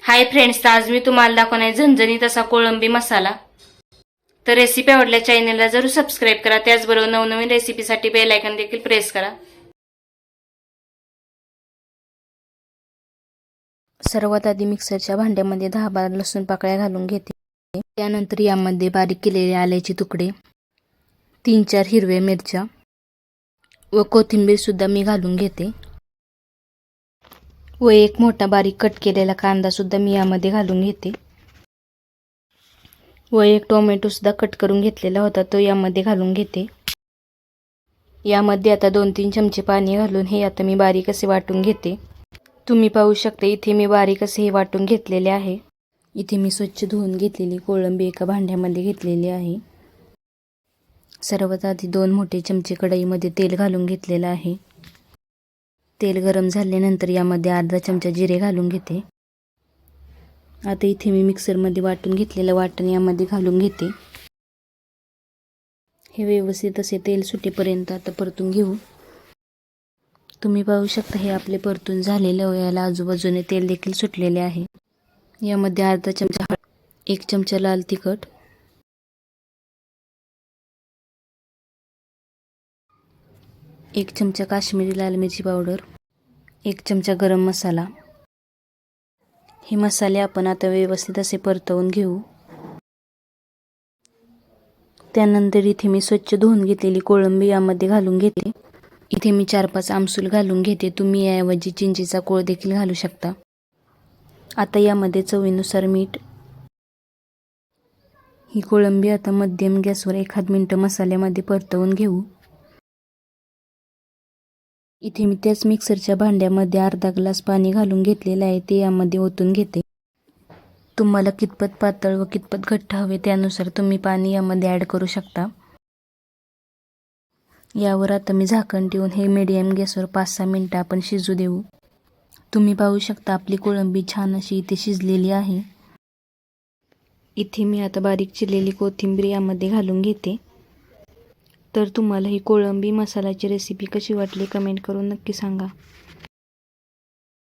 Hi friends, तर आज मी तुम्हाला दाखवणार आहे झणझणीत असा कोळंबी मसाला। तर रेसिपी आवडल्या चॅनलला जरूर सबस्क्राईब करा, त्याचबरोबर नवनवीन रेसिपीसाठी बेल आयकॉन देखील प्रेस करा। सर्वात आधी मिक्सरच्या भांड्यामध्ये 10-12 लसूण पाकळ्या घालून घेते। त्यानंतर यामध्ये बारीक केलेले आल्याचे तुकडे, 3-4 हिरव्या मिरच्या व कोथिंबीर सुद्धा मी घालून घेते व एक मोठा बारीक कट केलेला कांदा सुद्धा मी यामध्ये घालून घेते व एक टोमॅटो सुद्धा कट करून घेतलेला होता तो यामध्ये घालून घेते। यामध्ये आता 2-3 चमचे पाणी घालून हे आता मी बारीक असे वाटून घेते। तुम्ही पाहू शकता इथे मी बारीक असे हे वाटून घेतलेले आहे। इथे मी स्वच्छ धुवून घेतलेली कोळंबी एका भांड्यामध्ये घेतलेली आहे। सर्वात आधी 2 मोठे चमचे कढईमध्ये तेल घालून घेतलेले आहे। तेल गरम झाल्यानंतर यामध्ये अर्धा चमचा जिरे घालून घेते। आता इथे मी मिक्सरमध्ये वाटून घेतलेलं वाटण यामध्ये घालून घेते। हे व्यवस्थित असे तेल सुटेपर्यंत आता परतून घेऊ। तुम्ही पाहू शकता हे आपले परतून झालेले आहे। याला आजूबाजूने तेल देखील सुटलेले आहे। यामध्ये अर्धा चमचा हळद, 1 चमचा लाल तिखट, 1 चमचा काश्मीरी लाल मिरची पावडर, 1 चमचा गरम मसाला, हे मसाले आपण आता व्यवस्थित असे परतवून घेऊ। त्यानंतर इथे मी स्वच्छ धुवून घेतलेली कोळंबी यामध्ये घालून घेते। इथे मी 4-5 आमसूल घालून घेते, तुम्ही याऐवजी चिंचेचा कोळ देखील घालू शकता। आता यामध्ये चवीनुसार मीठ। ही कोळंबी आता मध्यम गॅसवर 1 मिनिट मसाल्यामध्ये परतवून घेऊ। इथे मी त्याच मिक्सरच्या भांड्यामध्ये अर्धा ग्लास पाणी घालून घेतलेले आहे, ते यामध्ये ओतून घेते। तुम्हाला कितपत पातळ व कितपत घट्ट हवे त्यानुसार तुम्ही पाणी यामध्ये ॲड करू शकता। यावर आता मी झाकण ठेवून हे मीडियम गॅसवर 5-6 मिनिटं आपण शिजू देऊ। तुम्ही पाहू शकता आपली कोळंबी छान अशी इथे शिजलेली आहे। इथे मी आता बारीक चिरलेली कोथिंबीर यामध्ये घालून घेते। तर तुम्हाला ही कोळंबी मसाल्याची रेसिपी कशी वाटली कमेंट करून नक्की सांगा।